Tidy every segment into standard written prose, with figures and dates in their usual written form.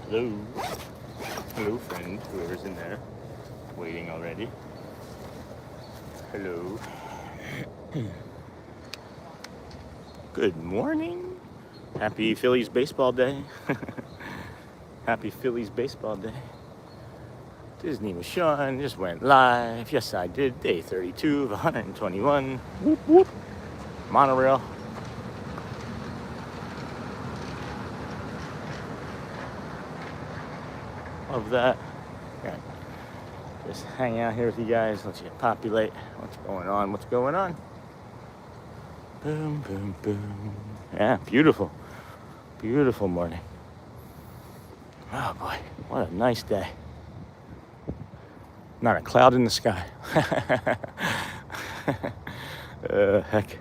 Hello. Hello, friend. Whoever's in there. Waiting already. Hello. Good morning. Happy Phillies baseball day. Happy Phillies baseball day. Disney with Sean just went live. Yes, I did. Day 32 of 121. Whoop, whoop. Monorail. Love that. Yeah. Just hang out here with you guys. Let you populate. What's going on? What's going on? Boom, boom, boom. Yeah, beautiful. Beautiful morning. Oh boy, what a nice day. Not a cloud in the sky. Heck.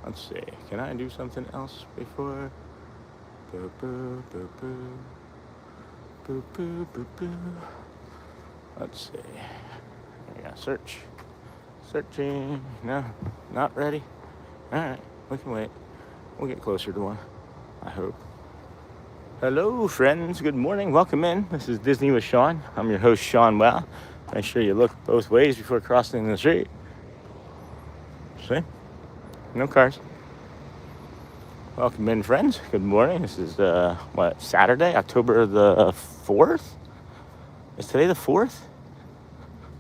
Let's see. Can I do something else before? Boo, boo, boo, boo. Boo, boo, boo, boo. Let's see. I gotta search. Searching. No, not ready. All right, we can wait. We'll get closer to one, I hope. Hello, friends. Good morning. Welcome in. This is Disney with Sean. I'm your host, Sean Wow. Make sure you look both ways before crossing the street. See? No cars. Welcome in, friends. Good morning. This is, Saturday, October the 4th? Is today the 4th?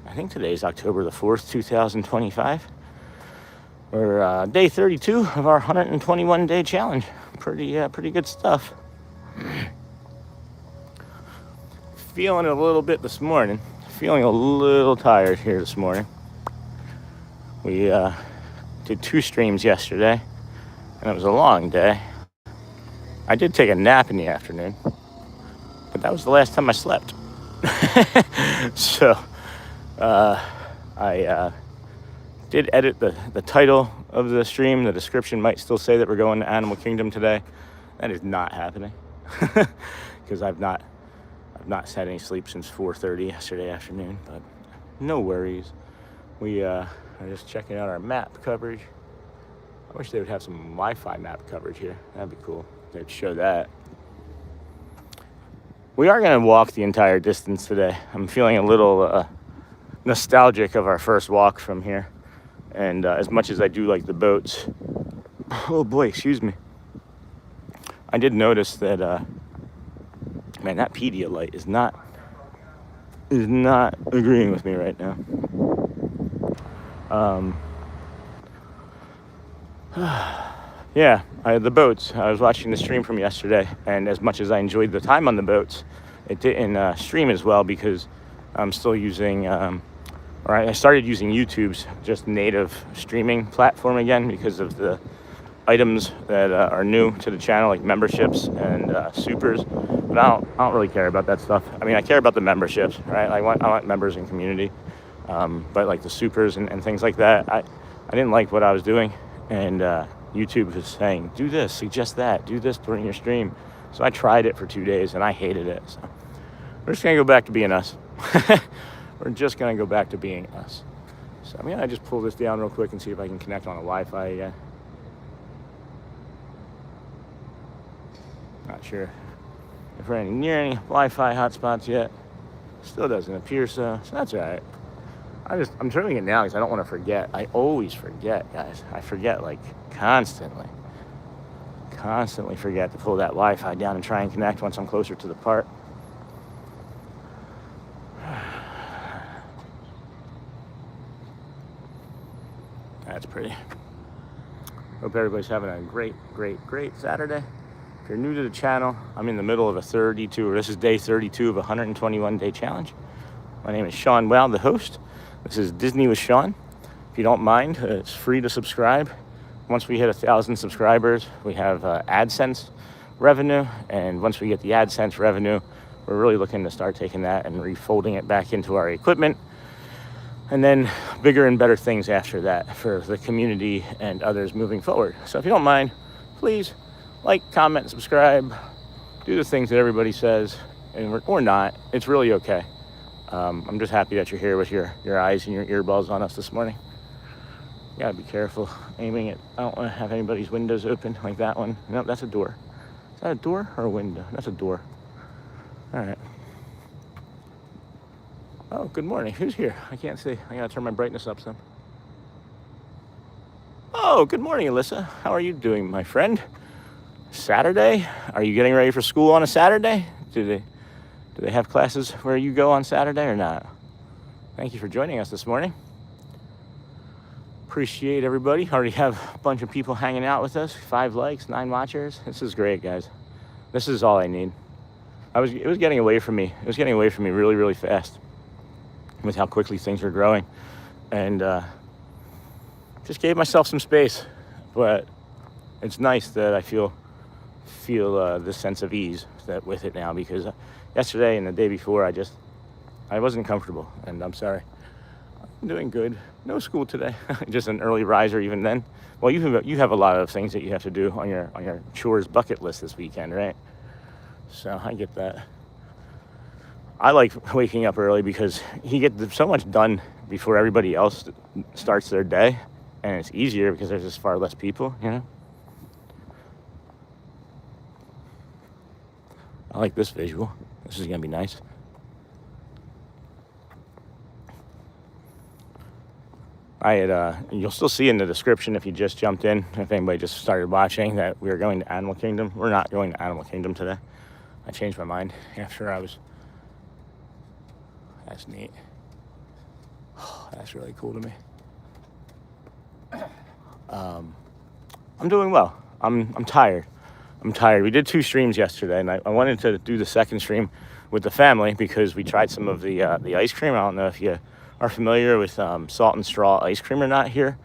I think today is October the 4th, 2025. We're day 32 of our 121-day challenge. Pretty good stuff. Feeling it a little bit this morning. Feeling a little tired here this morning. We did 2 streams yesterday, and it was a long day. I did take a nap in the afternoon, but that was the last time I slept. So I did edit the title of the stream. The description might still say that we're going to Animal Kingdom today. That is not happening because I've not had any sleep since 4:30 yesterday afternoon, but no worries. We are just checking out our map coverage. I wish they would have some Wi-Fi map coverage here. That'd be cool. They'd show that. We are going to walk the entire distance today. I'm feeling a little nostalgic of our first walk from here. And as much as I do like the boats, oh boy, excuse me. I did notice that, man, that Pedialyte is not agreeing with me right now. Yeah, the boats. I was watching the stream from yesterday, and as much as I enjoyed the time on the boats, it didn't stream as well because I'm still using, I started using YouTube's just native streaming platform again because of the items that are new to the channel, like memberships and supers. But I don't really care about that stuff. I mean, I care about the memberships, right? I want members and community. But like the supers and things like that, I didn't like what I was doing, and YouTube was saying, do this, suggest that, do this during your stream. So I tried it for 2 days and I hated it. So we're just gonna go back to being us. We're just gonna go back to being us. So I'm gonna just pull this down real quick and see if I can connect on a Wi-Fi again. Not sure if we're near any Wi-Fi hotspots yet. Still doesn't appear so that's all right. I'm turning it now because I don't want to forget. I always forget, guys. I forget, like, constantly forget to pull that Wi-Fi down and try and connect once I'm closer to the park. That's pretty. Hope everybody's having a great Saturday. If you're new to the channel, I'm in the middle of this is day 32 of a 121-day challenge. My name is Sean Wow, the host. This is Disney with Sean. If you don't mind, it's free to subscribe. Once we hit 1,000 subscribers, we have AdSense revenue. And once we get the AdSense revenue, we're really looking to start taking that and refolding it back into our equipment. And then bigger and better things after that for the community and others moving forward. So if you don't mind, please like, comment, subscribe, do the things that everybody says, and or not. It's really okay. I'm just happy that you're here with your eyes and your earballs on us this morning. You gotta be careful aiming it. I don't want to have anybody's windows open like that one. No, that's a door. Is that a door or a window? That's a door. All right. Oh, good morning. Who's here? I can't see. I gotta turn my brightness up some. Oh, good morning, Alyssa. How are you doing, my friend? Saturday? Are you getting ready for school on a Saturday? Do they have classes where you go on Saturday or not? Thank you for joining us this morning. Appreciate everybody. Already have a bunch of people hanging out with us. 5 likes, 9 watchers. This is great, guys. This is all I need. It was getting away from me. It was getting away from me really, really fast with how quickly things are growing. And just gave myself some space. But it's nice that I feel this sense of ease that with it now, because yesterday and the day before I wasn't comfortable, and I'm sorry. I'm doing good. No school today. Just an early riser even then. Well, you have a lot of things that you have to do on your chores bucket list this weekend, right? So I get that. I like waking up early because you get so much done before everybody else starts their day, and it's easier because there's just far less people, you know? I like this visual. This is gonna be nice. You'll still see in the description if you just jumped in, if anybody just started watching, that we are going to Animal Kingdom. We're not going to Animal Kingdom today. I changed my mind after that's neat. Oh, that's really cool to me. I'm doing well. I'm tired. We did 2 streams yesterday, and I wanted to do the second stream with the family because we tried some of the ice cream. I don't know if you are familiar with Salt and Straw ice cream or not here.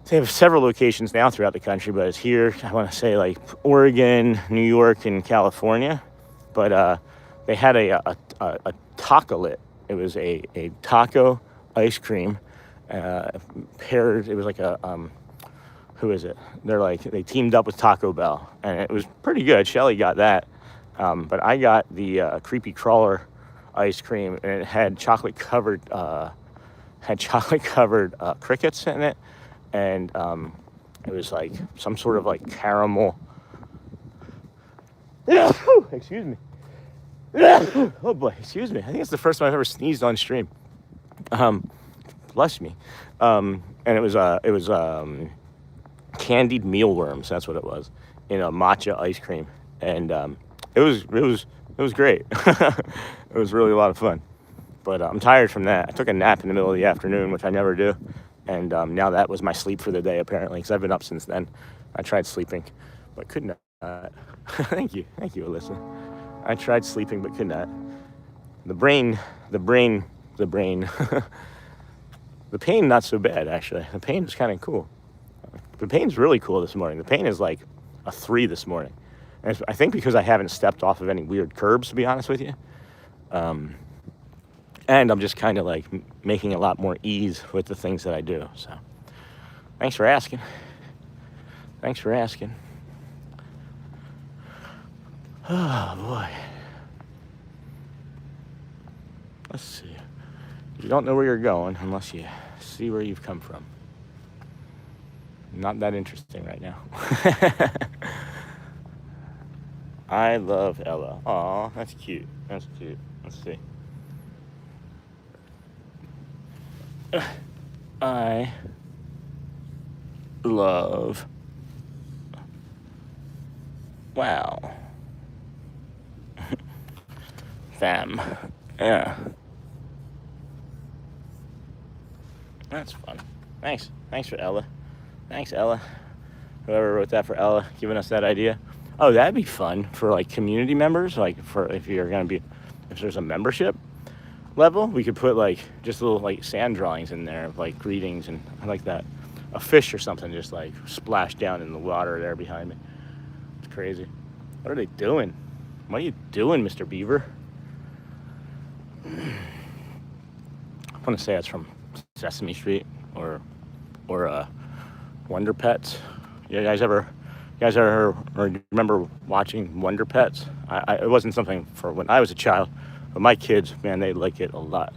They have several locations now throughout the country, but it's here, I want to say, like Oregon, New York, and California. But they had a taco-lit. It was a taco ice cream paired. It was like who is it? They teamed up with Taco Bell, and it was pretty good. Shelly got that, but I got the creepy crawler ice cream, and it had chocolate covered crickets in it, and it was like some sort of like caramel. Excuse me. Oh boy, excuse me. I think it's the first time I've ever sneezed on stream. Bless me. And it was candied mealworms. That's what it was, in a matcha ice cream, and it was great. It was really a lot of fun. But I'm tired from that. I took a nap in the middle of the afternoon, which I never do, and now that was my sleep for the day apparently, because I've been up since then. I tried sleeping, but could not. Thank you, Alyssa. I tried sleeping, but could not. The brain. The pain, not so bad, actually. The pain is kind of cool. The pain's really cool this morning. The pain is like a 3 this morning. And I think because I haven't stepped off of any weird curbs, to be honest with you. And I'm just kind of like making a lot more ease with the things that I do. So thanks for asking. Oh, boy. Let's see. You don't know where you're going unless you see where you've come from. Not that interesting right now. I love Ella. Aw, that's cute. Let's see. I love... Wow. Fam. Yeah. That's fun. Thanks for Ella. Thanks, Ella. Whoever wrote that for Ella, giving us that idea. Oh, that'd be fun for like community members. Like if there's a membership level, we could put like just little like sand drawings in there of like greetings, and I like that. A fish or something just like splashed down in the water there behind me. It's crazy. What are they doing? What are you doing, Mr. Beaver? I want to say it's from Sesame Street or Wonder Pets. You guys ever You guys ever or remember watching Wonder Pets? It wasn't something for when I was a child, but my kids, man, they like it a lot.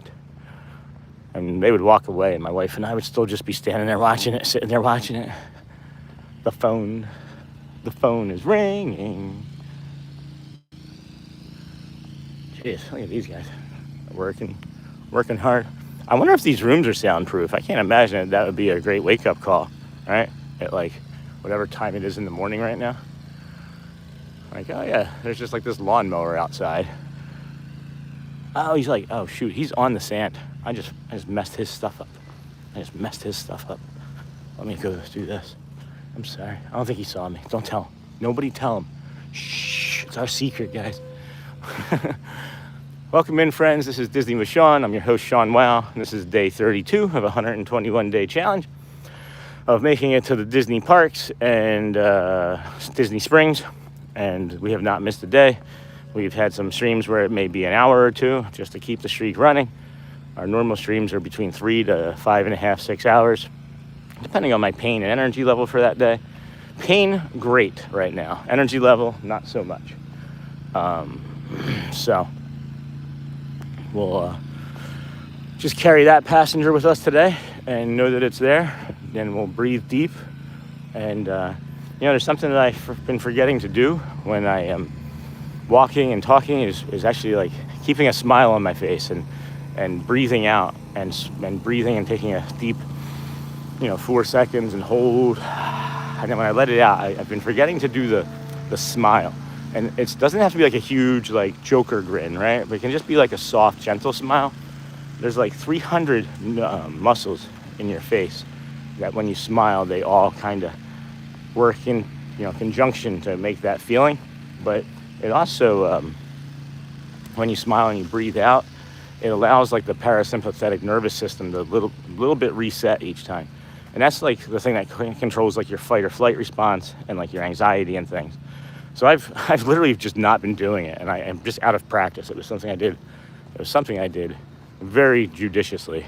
And they would walk away, and my wife and I would still just be standing there watching it, sitting there watching it. The phone is ringing. Jeez, look at these guys, working hard. I wonder if these rooms are soundproof. I can't imagine that would be a great wake-up call, right? At like whatever time it is in the morning right now. Like, oh yeah, there's just like this lawnmower outside. Oh, he's like, oh shoot, he's on the sand. I just messed his stuff up. Let me go do this. I'm sorry. I don't think he saw me. Don't tell him. Nobody tell him. Shh, it's our secret, guys. Welcome in, friends. This is Disney with Sean. I'm your host, Sean Wow. And this is day 32 of a 121-day challenge of making it to the Disney parks and Disney Springs. And we have not missed a day. We've had some streams where it may be an hour or two just to keep the streak running. Our normal streams are between 3 to 5.5, 6 hours, depending on my pain and energy level for that day. Pain, great right now. Energy level, not so much. So we'll just carry that passenger with us today and know that it's there. Then we'll breathe deep. And, there's something that I've been forgetting to do when I am walking and talking is actually like keeping a smile on my face and breathing out and breathing and taking a deep, 4 seconds and hold. And then when I let it out, I've been forgetting to do the smile. And it doesn't have to be like a huge like Joker grin, right? But it can just be like a soft, gentle smile. There's like 300 muscles in your face that when you smile, they all kind of work in, conjunction to make that feeling. But it also, when you smile and you breathe out, it allows like the parasympathetic nervous system to little bit reset each time. And that's like the thing that controls like your fight or flight response and like your anxiety and things. So I've literally just not been doing it, and I am just out of practice. It was something I did very judiciously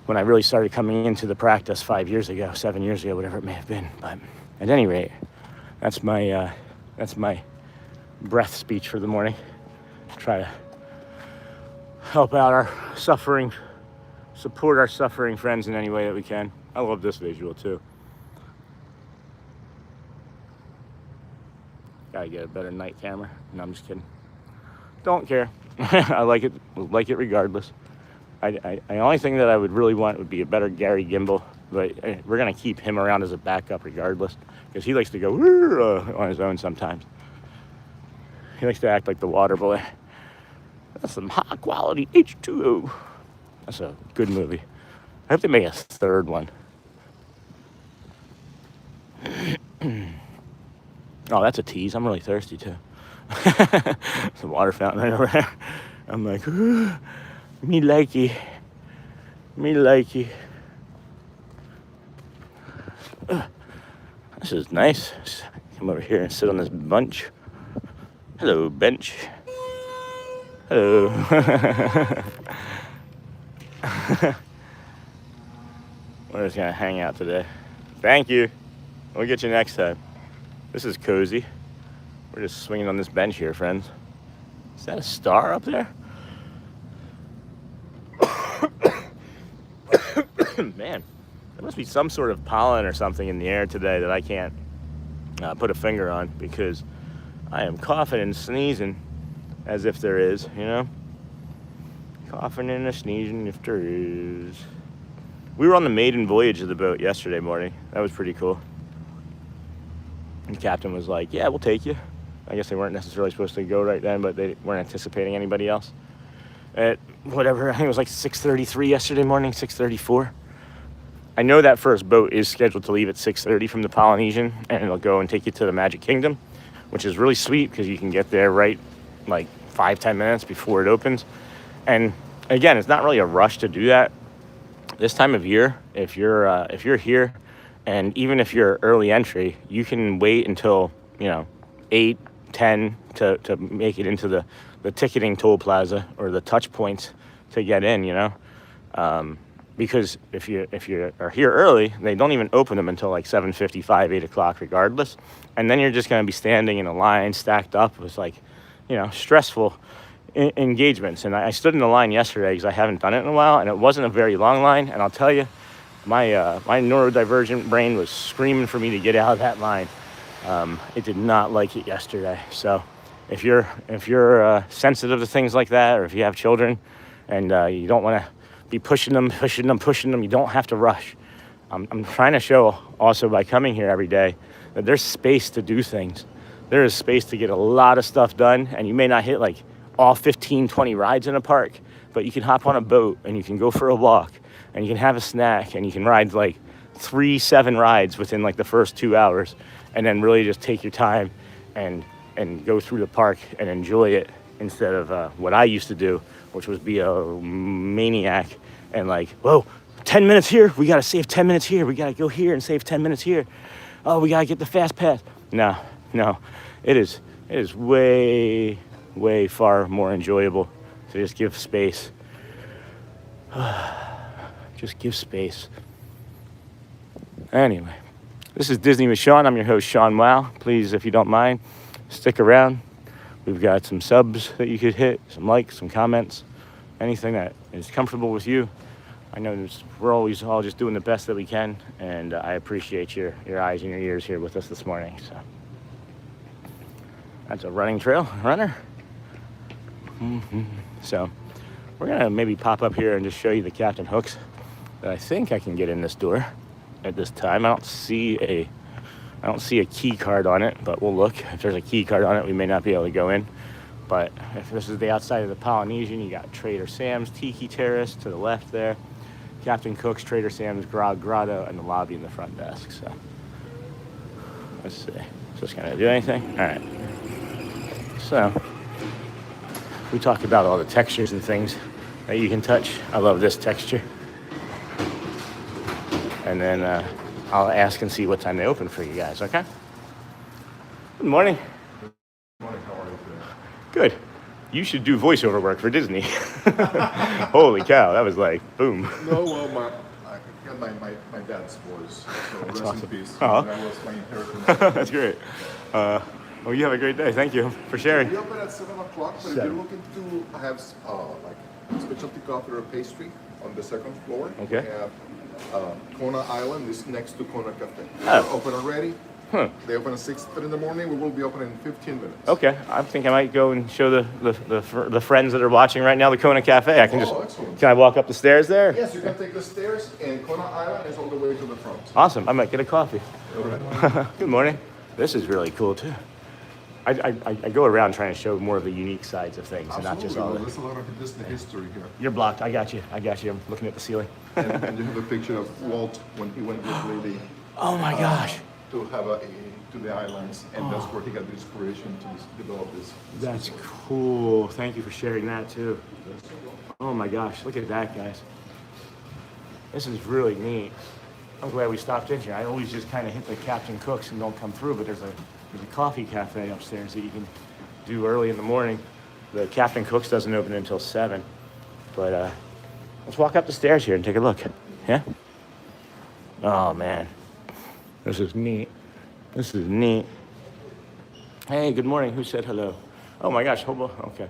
when I really started coming into the practice 7 years ago, whatever it may have been. But at any rate, that's my breath speech for the morning. Try to help out our suffering, support our suffering friends in any way that we can. I love this visual too. Gotta get a better night camera. No, I'm just kidding. Don't care. I like it regardless. The only thing that I would really want would be a better Gary gimbal, but we're gonna keep him around as a backup regardless, because he likes to go on his own sometimes. He likes to act like the water boy. That's some high quality H2O. That's a good movie. I hope they make a third one. Oh, that's a tease. I'm really thirsty too. It's a water fountain right over there. I'm like, me likey. This is nice. Just come over here and sit on this bench. Hello, bench. Hello. We're just gonna hang out today. Thank you. We'll get you next time. This is cozy. We're just swinging on this bench here, friends. Is that a star up there? Man, there must be some sort of pollen or something in the air today that I can't put a finger on, because I am coughing and sneezing as if there is, Coughing and sneezing if there is. We were on the maiden voyage of the boat yesterday morning. That was pretty cool. And the captain was like, yeah, we'll take you. I guess they weren't necessarily supposed to go right then, but they weren't anticipating anybody else. At whatever, I think it was like 6:33 yesterday morning, 6:34. I know that first boat is scheduled to leave at 6:30 from the Polynesian, and it'll go and take you to the Magic Kingdom, which is really sweet because you can get there right like 5-10 minutes before it opens. And again, it's not really a rush to do that. This time of year, if you're here, and even if you're early entry, you can wait until 8, 10 to make it into the ticketing toll plaza or the touch points to get in. because if you are here early, they don't even open them until like 7:55, 8 o'clock, regardless. And then you're just going to be standing in a line stacked up with like, stressful engagements. And I stood in the line yesterday because I haven't done it in a while, and it wasn't a very long line. And I'll tell you, my neurodivergent brain was screaming for me to get out of that line. It did not like it yesterday. So if you're sensitive to things like that, or if you have children and you don't want to be pushing them, you don't have to rush. I'm trying to show also by coming here every day that there's space to do things. There is space to get a lot of stuff done, and you may not hit like all 15, 20 rides in a park, but you can hop on a boat and you can go for a walk and you can have a snack and you can ride like 3-7 rides within like the first 2 hours, and then really just take your time and go through the park and enjoy it, instead of what I used to do, which was be a maniac and like, whoa, 10 minutes here, we gotta save 10 minutes here, we gotta go here and save 10 minutes here. Oh, we gotta get the fast pass. No, it is way far more enjoyable to just give space. Just give space. Anyway, this is Disney with Sean. I'm your host, Sean Wow. Please, if you don't mind, stick around. We've got some subs that you could hit, some likes, some comments, anything that is comfortable with you. I know we're always all just doing the best that we can, and I appreciate your eyes and your ears here with us this morning. So that's a running trail, runner. So we're gonna maybe pop up here and just show you the Captain Hooks that I think I can get in this door at this time. I don't see a key card on it, but we'll look. If there's a key card on it, we may not be able to go in. But if this is the outside of the Polynesian, you got Trader Sam's Tiki Terrace to the left there, Captain Cook's, Trader Sam's Grotto, and the lobby in the front desk. So let's see. Is this gonna do anything? All right. So we talked about all the textures and things that you can touch. I love this texture. And then I'll ask and see what time they open for you guys, okay? Good morning. Good morning, how are you today? Good. You should do voiceover work for Disney. Holy cow, that was like, boom. No, well, I got my dad's voice, so rest awesome. in peace. Uh-huh. That was my inheritance. That's great. Well, you have a great day. Thank you for sharing. We open at 7 o'clock, but if you're looking to have like specialty coffee or pastry on the second floor, Okay. we have Kona Island is next to Kona Cafe. Oh. They're open already. Huh. They open at 6:30 in the morning. We will be open in 15 minutes. Okay, I think I might go and show the friends that are watching right now the Kona Cafe. I can Excellent. Can I walk up the stairs there? Yes, you can take the stairs, and Kona Island is all the way to the front. Awesome, I might get a coffee. All right. Good morning. This is really cool too. I go around trying to show more of the unique sides of things and not just all There's a lot of Disney history here. You're blocked. I got you. I'm looking at the ceiling. And you have a picture of Walt when he went with Lady Oh my gosh. to have to the islands, and that's where he got the inspiration to develop this. That's cool. Thank you for sharing that too. Oh my gosh, look at that, guys. This is really neat. I'm glad we stopped in here. I always just kind of hit the Captain Cook's and don't come through, but there's a coffee cafe upstairs that you can do early in the morning. The Captain Cook's doesn't open until 7, but let's walk up the stairs here and take a look. Yeah? Oh man, this is neat. This is neat. Hey, good morning. Who said hello? Oh my gosh, hobo. Okay.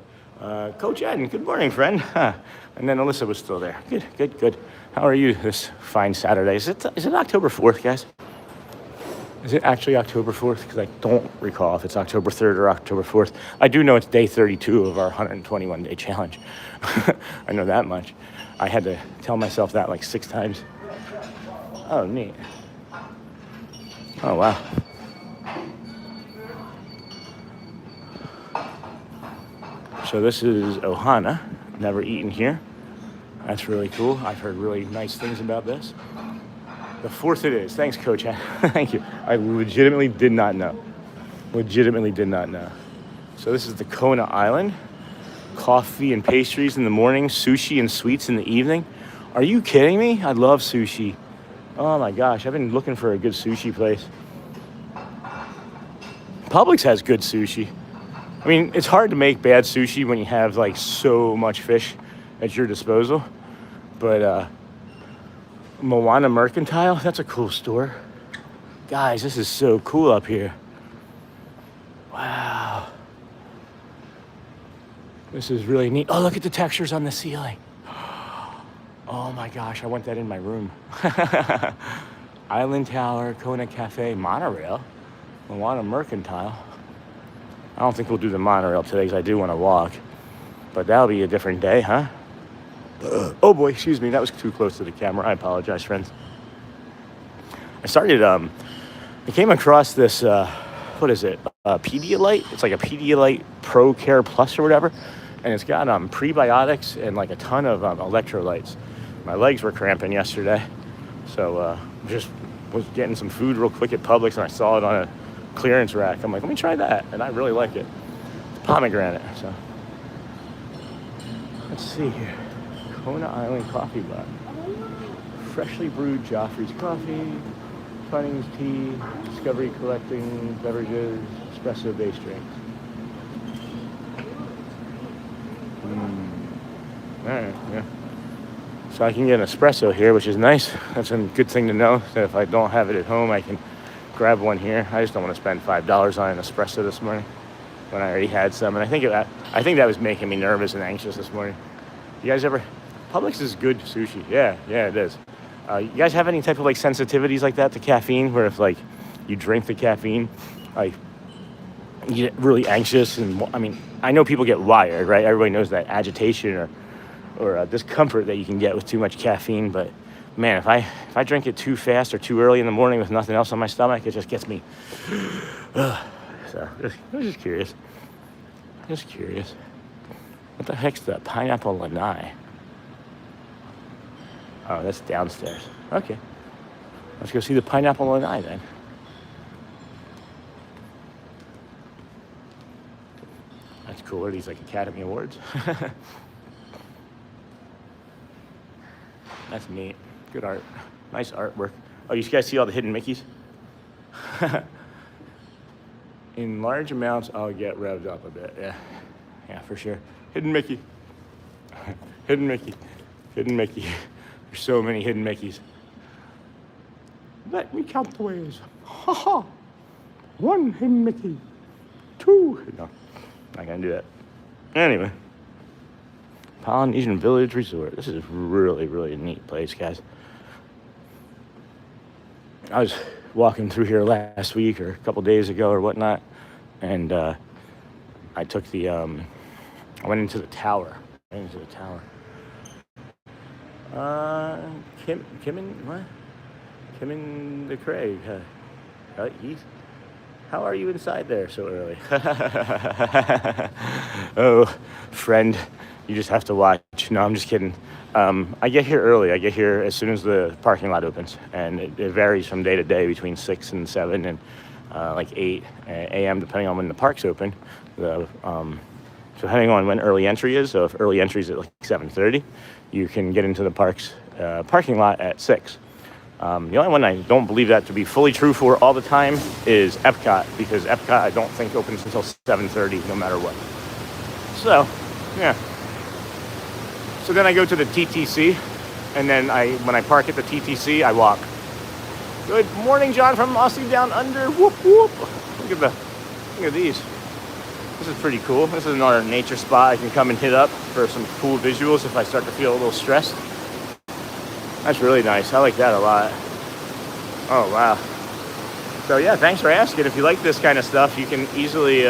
Coach Ed, good morning, friend. Huh. And then Alyssa was still there. Good. How are you this fine Saturday? Is it October 4th, guys? Is it actually October 4th? Because I don't recall if it's October 3rd or October 4th. I do know it's day 32 of our 121-day challenge. I know that much. I had to tell myself that like 6 times. Oh, neat. Oh, wow. So this is Ohana. Never eaten here. That's really cool. I've heard really nice things about this. The 4th it is. Thanks, Coach. Thank you. I legitimately did not know. So this is the Kona Island. Coffee and pastries in the morning, sushi and sweets in the evening. Are you kidding me? I love sushi. Oh my gosh, I've been looking for a good sushi place. Publix has good sushi. I mean, it's hard to make bad sushi when you have like so much fish at your disposal. But Moana Mercantile. That's a cool store. Guys, this is so cool up here. Wow. This is really neat. Oh, look at the textures on the ceiling. Oh my gosh, I want that in my room. Island Tower, Kona Cafe, monorail, Moana Mercantile. I don't think we'll do the monorail today because I do want to walk. But that'll be a different day, huh? Oh boy, excuse me, that was too close to the camera. I apologize, friends. I came across this, what is it? Pedialyte. It's like a Pedialyte Pro Care Plus or whatever. And it's got prebiotics and like a ton of electrolytes. My legs were cramping yesterday. So just was getting some food real quick at Publix and I saw it on a clearance rack. I'm like, let me try that. And I really like it. It's pomegranate. So let's see here. Kona Island Coffee Bar. Freshly brewed Joffrey's coffee, Twinings tea, Discovery Collecting beverages, espresso-based drinks. All right, yeah. So I can get an espresso here, which is nice. That's a good thing to know. So if I don't have it at home, I can grab one here. I just don't want to spend $5 on an espresso this morning when I already had some. And I think that was making me nervous and anxious this morning. You guys ever? Publix is good sushi. Yeah, it is. You guys have any type of like sensitivities like that to caffeine, where if like you drink the caffeine, like you get really anxious? And I mean, I know people get wired, right? Everybody knows that agitation or discomfort that you can get with too much caffeine. But man, if I drink it too fast or too early in the morning with nothing else on my stomach, it just gets me. So I was just curious. What the heck's the pineapple lanai? Oh, that's downstairs. Okay. Let's go see the pineapple lanai then. That's cool. Are these like Academy Awards? That's neat. Good art. Nice artwork. Oh, you guys see all the hidden Mickeys? In large amounts, I'll get revved up a bit. Yeah, for sure. Hidden Mickey. Hidden Mickey. Hidden Mickey. There's so many hidden Mickeys. Let me count the ways. Ha ha. 1 hidden Mickey. 2. No, not gonna do that. Anyway. Polynesian Village Resort. This is really, really a neat place, guys. I was walking through here last week or a couple days ago or whatnot, and I took I went into the tower. Kim and the Craig. How are you inside there so early? Oh, friend, you just have to watch. No, I'm just kidding. I get here early. I get here as soon as the parking lot opens, and it varies from day to day between 6 and 7 and like 8 a.m. depending on when the park's open. So depending on when early entry is. So if early entry is at like 7:30, you can get into the park's parking lot at 6. The only one I don't believe that to be fully true for all the time is Epcot, because Epcot I don't think opens until 7:30 no matter what. So, yeah. So then I go to the TTC, and then when I park at the TTC, I walk. Good morning, John from Aussie Down Under. Whoop, whoop. Look at these. This is pretty cool. This is another nature spot I can come and hit up for some cool visuals if I start to feel a little stressed. That's really nice. I like that a lot. Oh, wow. So yeah, thanks for asking. If you like this kind of stuff, you can easily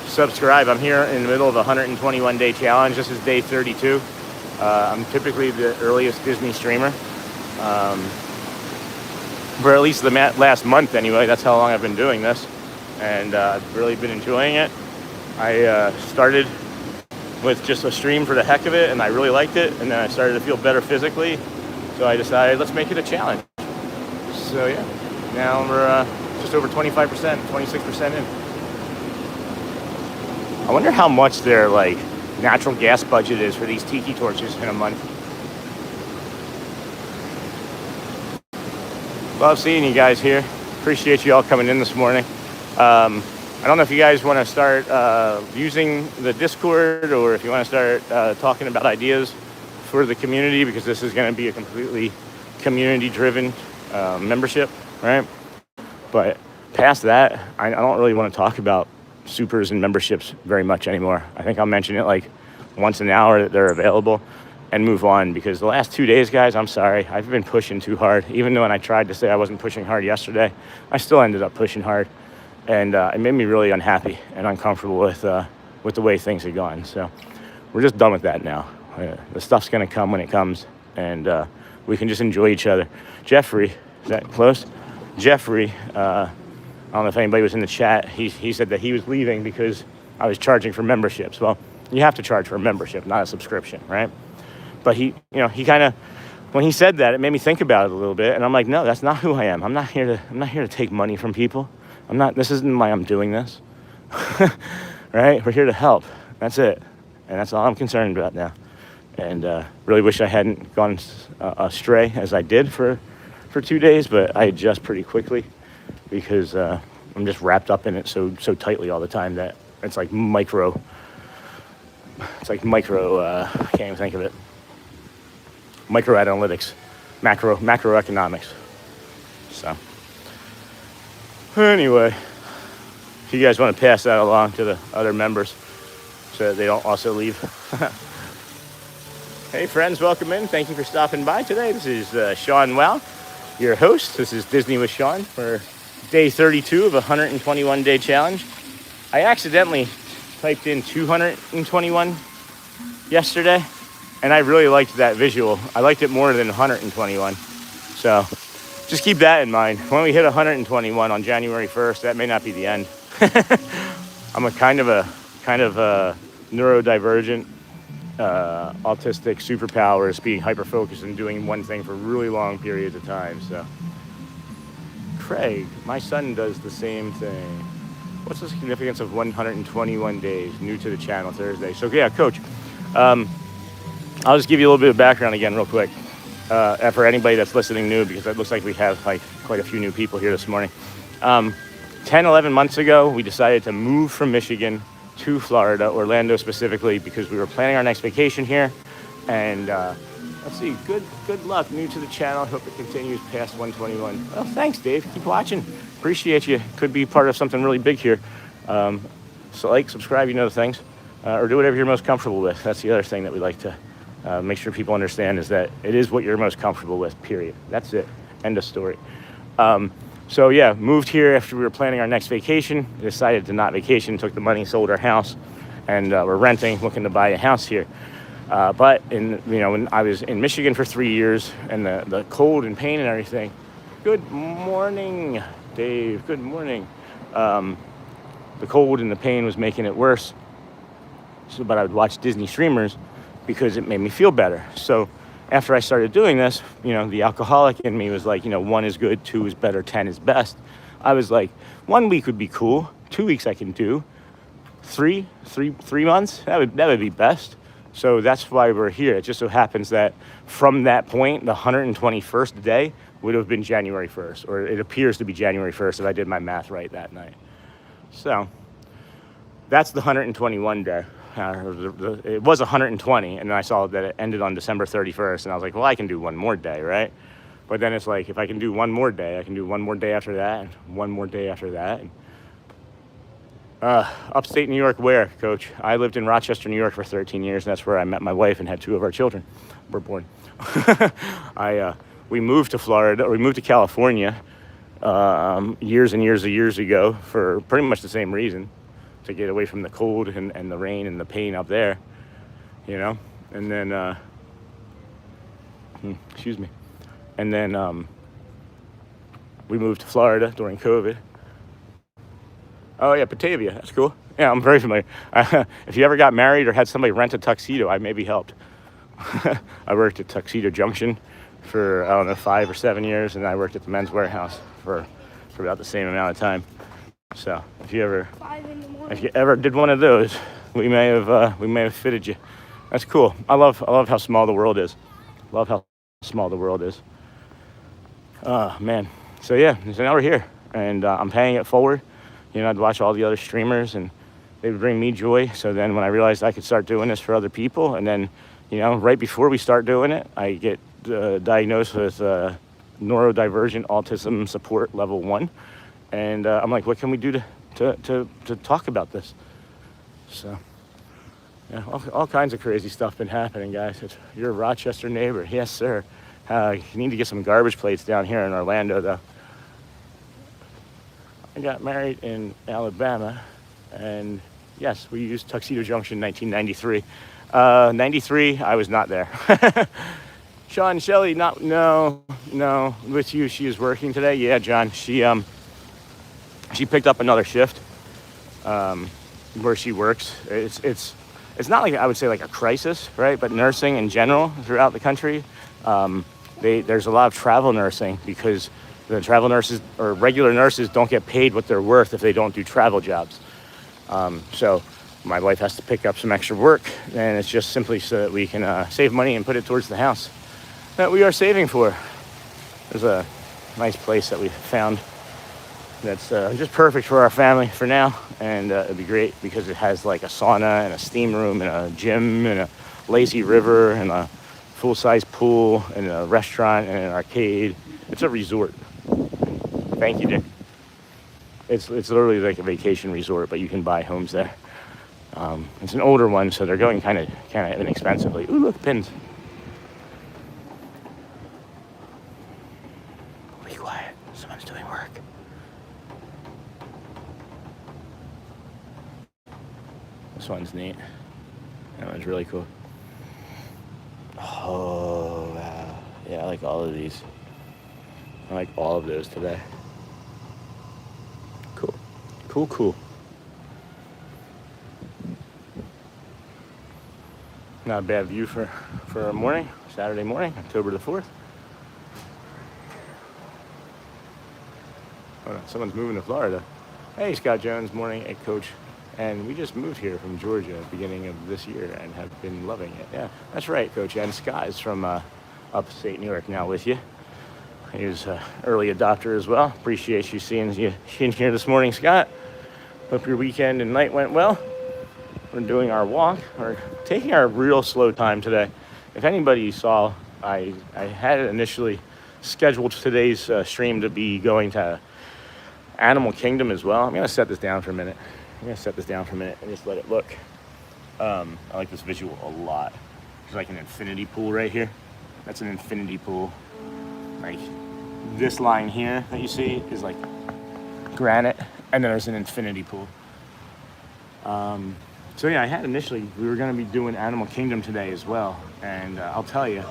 subscribe. I'm here in the middle of a 121-day challenge. This is day 32. I'm typically the earliest Disney streamer. For at least the last month anyway. That's how long I've been doing this. And I've really been enjoying it. I started with just a stream for the heck of it, and I really liked it. And then I started to feel better physically. So I decided, let's make it a challenge. So yeah, now we're just over 25%, 26% in. I wonder how much their like natural gas budget is for these tiki torches in a month. Love seeing you guys here. Appreciate you all coming in this morning. I don't know if you guys want to start using the Discord, or if you want to start talking about ideas for the community, because this is going to be a completely community-driven membership, right? But past that, I don't really want to talk about supers and memberships very much anymore. I think I'll mention it like once an hour that they're available and move on, because the last 2 days, guys, I'm sorry, I've been pushing too hard. Even though when I tried to say I wasn't pushing hard yesterday, I still ended up pushing hard, and it made me really unhappy and uncomfortable with the way things had gone. So we're just done with that now. The stuff's gonna come when it comes, and we can just enjoy each other. Jeffrey, is that close? Jeffrey, I don't know if anybody was in the chat. He said that he was leaving because I was charging for memberships. Well, you have to charge for a membership, not a subscription, right? But he kind of, when he said that, it made me think about it a little bit, and I'm like, no, that's not who I am. I'm not here to take money from people. This isn't why I'm doing this. Right? We're here to help. That's it. And that's all I'm concerned about now. And really wish I hadn't gone astray as I did for 2 days, but I adjust pretty quickly because I'm just wrapped up in it so tightly all the time that it's like micro, I can't even think of it. Micro analytics, macroeconomics. So anyway, if you guys want to pass that along to the other members so that they don't also leave. Hey friends, welcome in. Thank you for stopping by today. This is Sean Wow, your host. This is Disney with Sean for day 32 of a 121-day challenge. I accidentally typed in 221 yesterday, and I really liked that visual. I liked it more than 121. So just keep that in mind. When we hit 121 on January 1st, that may not be the end. I'm a kind of neurodivergent, autistic superpowers, being hyper-focused and doing one thing for really long periods of time. So, Craig, my son does the same thing. What's the significance of 121 days? New to the channel Thursday. So yeah, Coach, I'll just give you a little bit of background again real quick for anybody that's listening new, because it looks like we have like quite a few new people here this morning. 10, 11 months ago, we decided to move from Michigan to Florida, Orlando specifically, because we were planning our next vacation here. And let's see, good luck, new to the channel. Hope it continues past 121. Well, thanks, Dave. Keep watching. Appreciate you. Could be part of something really big here. So like, subscribe, you know the things. Or do whatever you're most comfortable with. That's the other thing that we like to make sure people understand, is that it is what you're most comfortable with, period. That's it. End of story. So yeah, moved here after we were planning our next vacation. Decided to not vacation, took the money, sold our house, and we're renting, looking to buy a house here. But when I was in Michigan for 3 years, and the cold and pain and everything. Good morning, Dave. Good morning. The cold and the pain was making it worse. But I would watch Disney streamers because it made me feel better. So after I started doing this, the alcoholic in me was like, 1 is good, 2 is better, 10 is best. I was like, 1 week would be cool, 2 weeks I can do, 3 months, that would be best. So that's why we're here. It just so happens that from that point, the 121st day would have been January 1st, or it appears to be January 1st if I did my math right that night. So that's the 121 day. It was 120, and then I saw that it ended on December 31st, and I was like, well, I can do 1 more day, right? But then it's like, if I can do 1 more day, I can do 1 more day after that, and 1 more day after that. Upstate New York where, Coach? I lived in Rochester, New York for 13 years, and that's where I met my wife and had 2 of our children were born. We moved to Florida, or we moved to California years and years ago for pretty much the same reason, to get away from the cold and the rain and the pain up there, and then, excuse me. And then we moved to Florida during COVID. Oh yeah, Batavia, that's cool. Yeah, I'm very familiar. If you ever got married or had somebody rent a tuxedo, I maybe helped. I worked at Tuxedo Junction for, 5 or 7 years, and I worked at the Men's Warehouse for about the same amount of time. So if you ever did one of those, we may have fitted you. That's cool. I love how small the world is. Love how small the world is. Man. So yeah, so now we're here, and I'm paying it forward. I'd watch all the other streamers, and they would bring me joy. So then when I realized I could start doing this for other people, and then right before we start doing it, I get diagnosed with neurodivergent autism support level 1. And I'm like, what can we do to talk about this? So, yeah, all kinds of crazy stuff been happening, guys. You're a Rochester neighbor. Yes, sir. You need to get some garbage plates down here in Orlando, though. I got married in Alabama, and yes, we used Tuxedo Junction in 1993. 93, I was not there. Sean, Shelley, no, with you, she is working today. Yeah, John, she picked up another shift where she works. It's not like, I would say, like a crisis, right? But nursing in general throughout the country, there's a lot of travel nursing because the travel nurses or regular nurses don't get paid what they're worth if they don't do travel jobs. So my wife has to pick up some extra work, and it's just simply so that we can save money and put it towards the house that we are saving for. There's a nice place that we found that's just perfect for our family for now, and it'd be great because it has like a sauna and a steam room and a gym and a lazy river and a full-size pool and a restaurant and an arcade. It's a resort. Thank you, Dick. It's literally like a vacation resort, but you can buy homes there. It's an older one, so they're going kind of inexpensively. Ooh, look, pins. Be quiet. Someone's doing work. This one's neat. That one's really cool. Oh, wow. Yeah, I like all of these. I like all of those today. Cool. Not a bad view for a morning, Saturday morning, October the 4th. Oh, someone's moving to Florida. Hey, Scott Jones, morning, head coach. And we just moved here from Georgia at the beginning of this year and have been loving it. Yeah, that's right, Coach. And Scott is from upstate New York now with you. He was an early adopter as well. Appreciate you seeing you in here this morning, Scott. Hope your weekend and night went well. We're doing our walk. We're taking our real slow time today. If anybody saw, I had initially scheduled today's stream to be going to Animal Kingdom as well. I'm going to set this down for a minute. and just let it look. I like this visual a lot. There's like an infinity pool right here. That's an infinity pool. Like this line here that you see is like granite, and then there's an infinity pool. So yeah, I had initially, we were going to be doing Animal Kingdom today as well. And I'll tell you,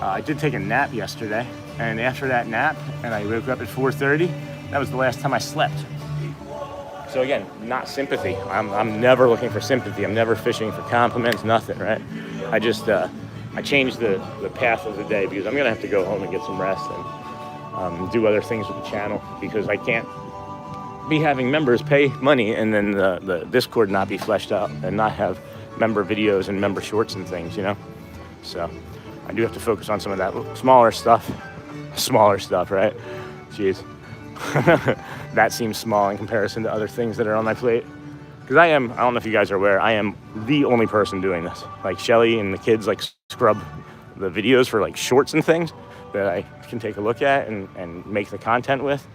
I did take a nap yesterday. And after that nap, and I woke up at 4:30, that was the last time I slept. So again, not sympathy. I'm never looking for sympathy. I'm never fishing for compliments, nothing, right? I just, I changed the path of the day because I'm going to have to go home and get some rest and do other things with the channel, because I can't be having members pay money and then the Discord not be fleshed out and not have member videos and member shorts and things, you know? So I do have to focus on some of that smaller stuff, right? Jeez. That seems small in comparison to other things that are on my plate. Because I don't know if you guys are aware, I am the only person doing this. Like Shelly and the kids like scrub the videos for like shorts and things that I can take a look at and make the content with.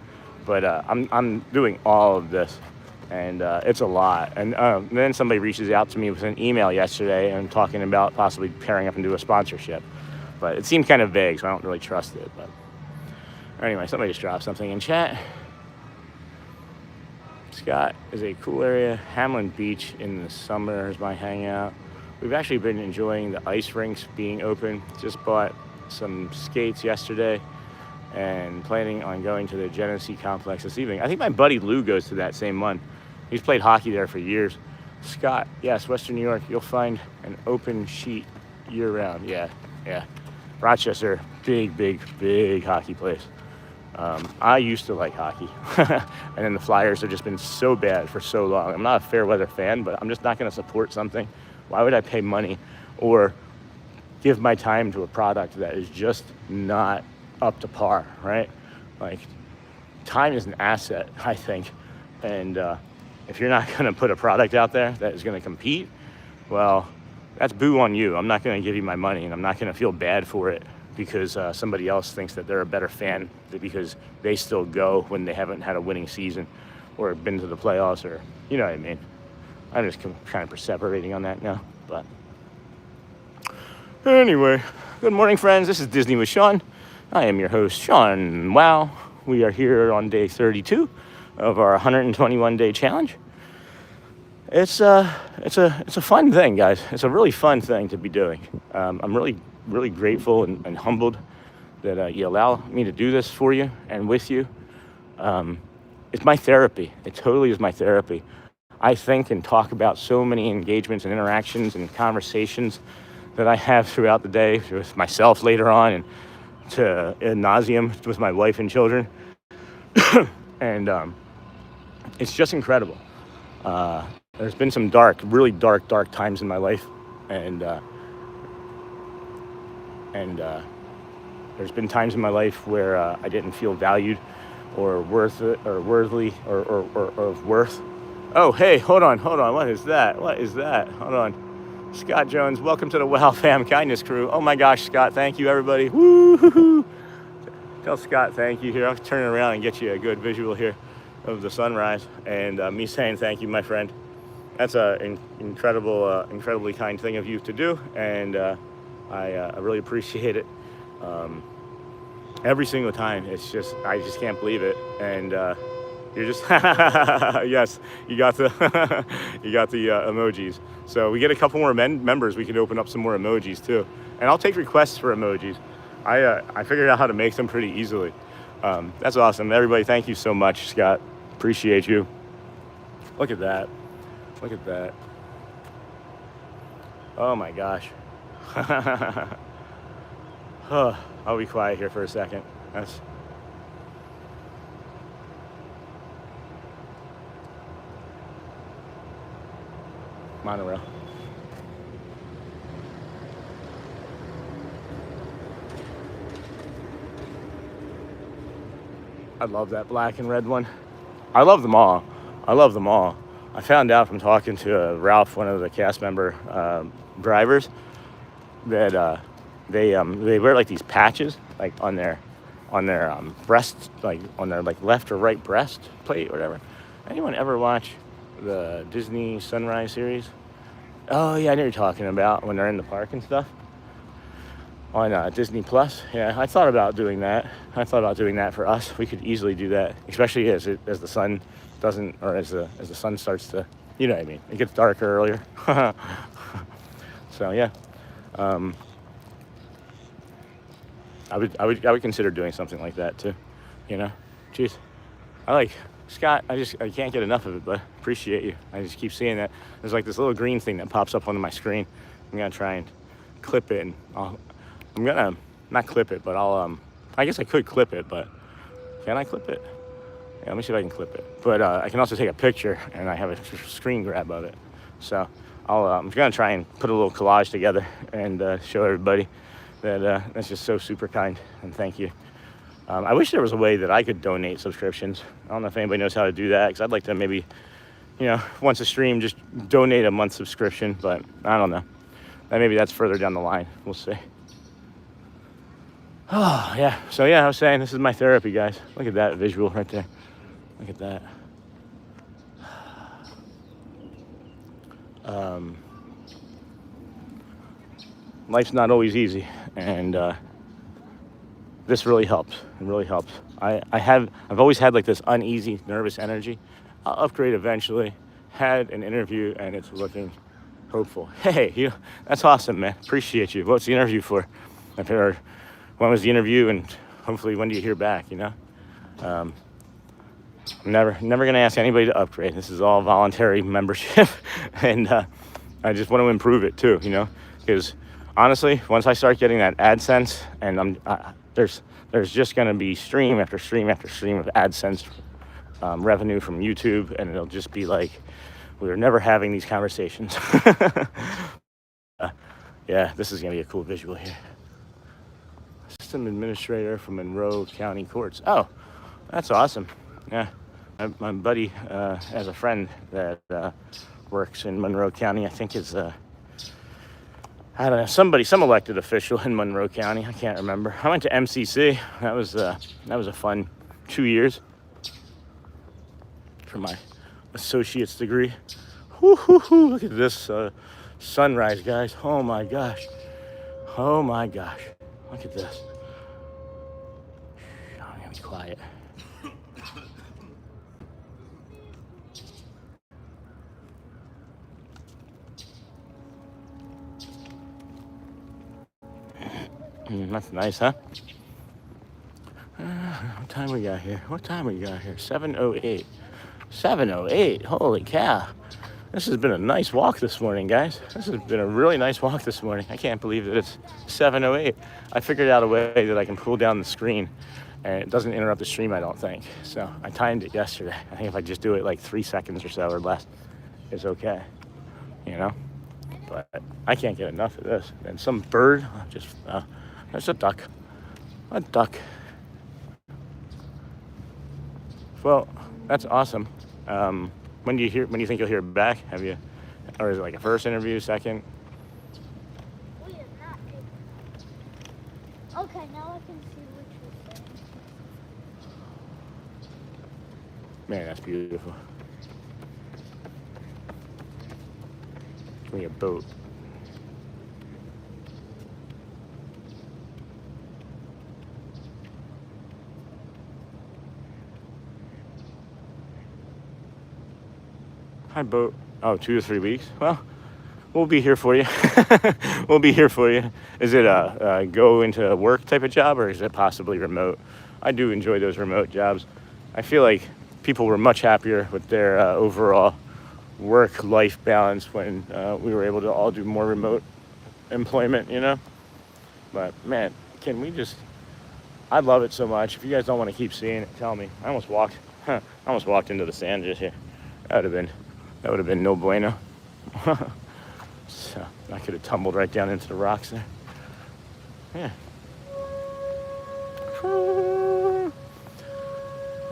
But I'm doing all of this, and it's a lot. And then somebody reaches out to me with an email yesterday and talking about possibly pairing up and do a sponsorship. But it seemed kind of vague, so I don't really trust it. But anyway, somebody just dropped something in chat. Scott is a cool area. Hamlin Beach in the summer is my hangout. We've actually been enjoying the ice rinks being open. Just bought some skates yesterday and planning on going to the Genesee complex this evening. I think my buddy Lou goes to that same one. He's played hockey there for years. Scott, yes, Western New York, you'll find an open sheet year round. Yeah. Rochester, big hockey place. I used to like hockey, and then the Flyers have just been so bad for so long. I'm not a fair weather fan, but I'm just not going to support something. Why would I pay money or give my time to a product that is just not up to par, right? Like, time is an asset, I think. And if you're not going to put a product out there that is going to compete, well, that's boo on you. I'm not going to give you my money, and I'm not going to feel bad for it because somebody else thinks that they're a better fan because they still go when they haven't had a winning season or been to the playoffs, or you know what I mean. I'm just kind of perseverating on that now. But anyway, good morning, friends. This is Disney with Sean. I am your host, Sean. Wow, we are here on day 32 of our 121-day challenge. It's a fun thing, guys. It's a really fun thing to be doing. I'm really grateful and humbled that you allow me to do this for you and with you. It's my therapy. It totally is my therapy. I think and talk about so many engagements and interactions and conversations that I have throughout the day with myself later on and to ad nauseum with my wife and children. And it's just incredible. There's been some really dark times in my life, and there's been times in my life where I didn't feel valued or worth it or worthy or of worth. Oh, hey, hold on. What is that? Hold on. Scott Jones, welcome to the Wow Fam Kindness Crew. Oh my gosh, Scott, thank you, everybody. Woo-hoo-hoo. Tell Scott thank you here. I'll turn around and get you a good visual here of the sunrise and me saying thank you, my friend. That's an incredibly kind thing of you to do, and I really appreciate it. Every single time, I just can't believe it, and you're just yes, you got the emojis. So we get a couple more members, we can open up some more emojis too, and I'll take requests for emojis. I figured out how to make them pretty easily. That's awesome, everybody. Thank you so much, Scott. Appreciate you. Look at that. Oh my gosh. I'll be quiet here for a second. That's monorail. I love that black and red one. I love them all. I found out from talking to Ralph, one of the cast member drivers, that they wear like these patches like on their breast, like on their like left or right breast plate or whatever. Anyone ever watch the Disney Sunrise series? Oh yeah, I know what you're talking about, when they're in the park and stuff on Disney Plus. Yeah, I thought about doing that. For us. We could easily do that, especially as the sun doesn't, or as the sun starts to, you know what I mean. It gets darker earlier. So yeah, I would consider doing something like that too. You know, jeez, I like Scott. I can't get enough of it, but appreciate you. I just keep seeing that. There's like this little green thing that pops up on my screen. I'm gonna try and clip it, and I'm gonna not clip it, but I guess I could clip it, but can I clip it? Yeah, let me see if I can clip it. But I can also take a picture, and I have a screen grab of it. So I'm gonna try and put a little collage together and show everybody that that's just so super kind, and thank you. I wish there was a way that I could donate subscriptions. I don't know if anybody knows how to do that, because I'd like to maybe, once a stream, just donate a month subscription, but I don't know. Maybe that's further down the line. We'll see. Oh, yeah. So, yeah, I was saying this is my therapy, guys. Look at that visual right there. Look at that. Life's not always easy, and this really helps. It really helps. I've always had like this uneasy, nervous energy. I'll upgrade eventually. Had an interview, and it's looking hopeful. Hey, that's awesome, man. Appreciate you. What's the interview for? I've heard. When was the interview, and hopefully when do you hear back? I'm never gonna ask anybody to upgrade. This is all voluntary membership, and I just want to improve it too. Because honestly, once I start getting that AdSense, and there's just gonna be stream after stream after stream of AdSense revenue from YouTube, and it'll just be like we're never having these conversations. Yeah, this is gonna be a cool visual here. System administrator from Monroe County Courts. Oh, that's awesome. Yeah, my buddy has a friend that works in Monroe County. I think I don't know, some elected official in Monroe County. I can't remember. I went to MCC. That was a fun 2 years for my associate's degree. Whoo, hoo, hoo. Look at this sunrise, guys. Oh my gosh. Oh my gosh. Look at this. I'm gonna be quiet. That's nice, huh? What time we got here? 7:08. 7:08. Holy cow. This has been a nice walk this morning, guys. This has been a really nice walk this morning. I can't believe that it's 7:08. I figured out a way that I can pull down the screen and it doesn't interrupt the stream, I don't think. So I timed it yesterday. I think if I just do it like 3 seconds or so or less, it's okay. You know? But I can't get enough of this. And some bird, there's a duck. A duck. Well, that's awesome. When do you think you'll hear back? Have you, or is it like a first interview, second? We have not taken. Okay, now I can see what you're saying. Man, that's beautiful. Give me a boat. Hi, boat. Oh, 2 to 3 weeks. Well, we'll be here for you. We'll be here for you. Is it a go into work type of job, or is it possibly remote? I do enjoy those remote jobs. I feel like people were much happier with their overall work-life balance when we were able to all do more remote employment, you know? But man, can we just, I love it so much. If you guys don't want to keep seeing it, tell me. I almost walked into the sand just here. That would have been no bueno. So I could have tumbled right down into the rocks there. Yeah.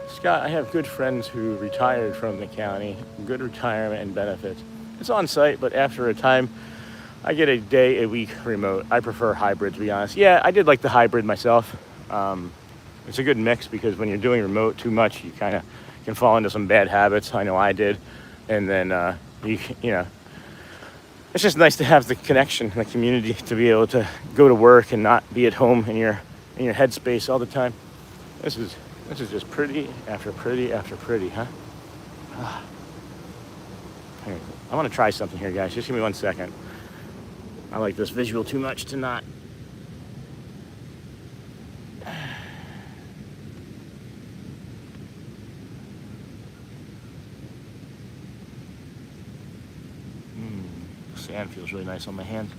Scott, I have good friends who retired from the county, good retirement and benefits. It's on site, but after a time, I get a day a week remote. I prefer hybrid, to be honest. Yeah, I did like the hybrid myself. It's a good mix because when you're doing remote too much, you kind of can fall into some bad habits. I know I did. And then, you know, it's just nice to have the connection, the community, to be able to go to work and not be at home in your headspace all the time. This is just pretty after pretty after pretty, huh? Here, I want to try something here, guys. Just give me 1 second. I like this visual too much to not. Sand feels really nice on my hand.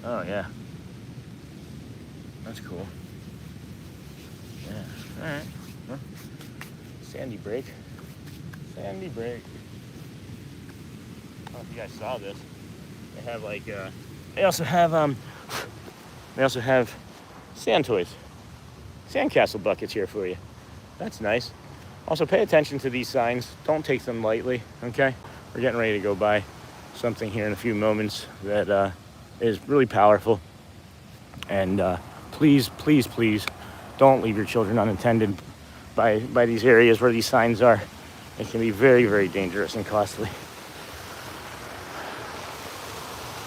Oh yeah, that's cool. Yeah, all right. Huh? Sandy break. Sandy break. I don't know if you guys saw this. They have like they also have sand toys, sandcastle buckets here for you. That's nice. Also, pay attention to these signs. Don't take them lightly. Okay, we're getting ready to go by something here in a few moments that is really powerful. And please, please, please don't leave your children unattended by these areas where these signs are. It can be very, very dangerous and costly.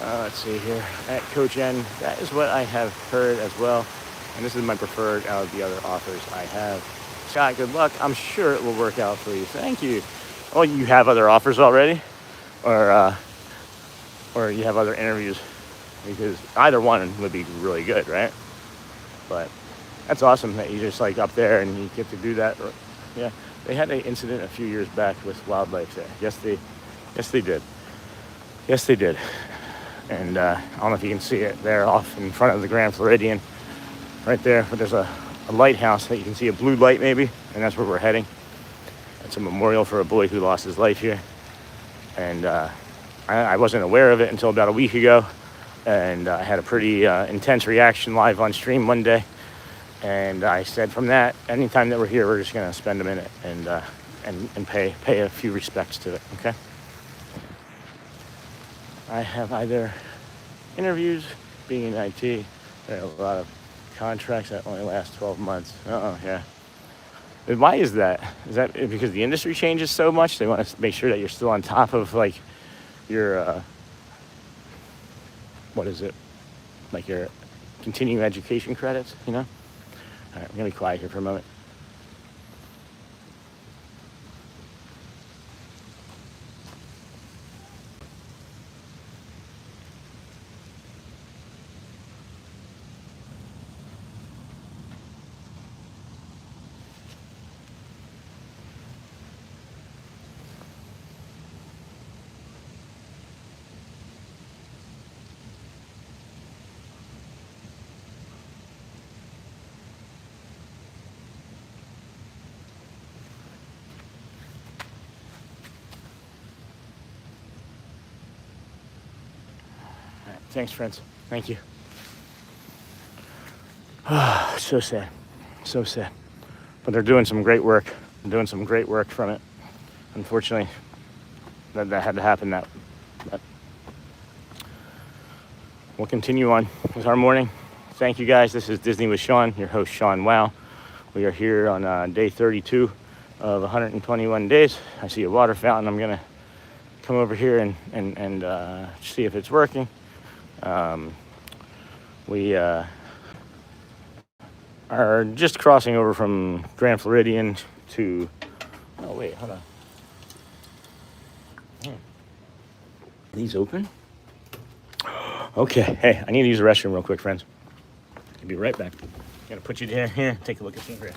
Let's see here. At Coach N, that is what I have heard as well. And this is my preferred out of the other offers I have. Scott, good luck. I'm sure it will work out for you. Thank you. Oh, you have other offers already? Or you have other interviews? Because either one would be really good, right? But that's awesome that you just like up there and you get to do that. Yeah, they had an incident a few years back with wildlife there. Yes, they did. Yes, they did. And I don't know if you can see it there off in front of the Grand Floridian, right there. But there's a lighthouse that you can see, a blue light maybe, and that's where we're heading. It's a memorial for a boy who lost his life here. And I wasn't aware of it until about a week ago, and I had a pretty intense reaction live on stream one day, and I said from that, anytime that we're here, we're just gonna spend a minute and pay a few respects to it. Okay. I have either interviews. Being in IT, there are a lot of contracts that only last 12 months. Yeah. And why is that? Is that because the industry changes so much? They want to make sure that you're still on top of like your, what is it? Like your continuing education credits, you know? All right, I'm gonna be quiet here for a moment. All right, thanks, friends. Thank you. So sad. So sad. But they're doing some great work. They're doing some great work from it. Unfortunately, that had to happen. But we'll continue on with our morning. Thank you guys. This is Disney with Sean, your host, Sean Wow. We are here on day 32 of 121 days. I see a water fountain. I'm going to come over here and see if it's working. We are just crossing over from Grand Floridian to... Oh, wait, hold on. These open? Okay, hey, I need to use the restroom real quick, friends. I'll be right back. Gotta put you down here, take a look at some grass.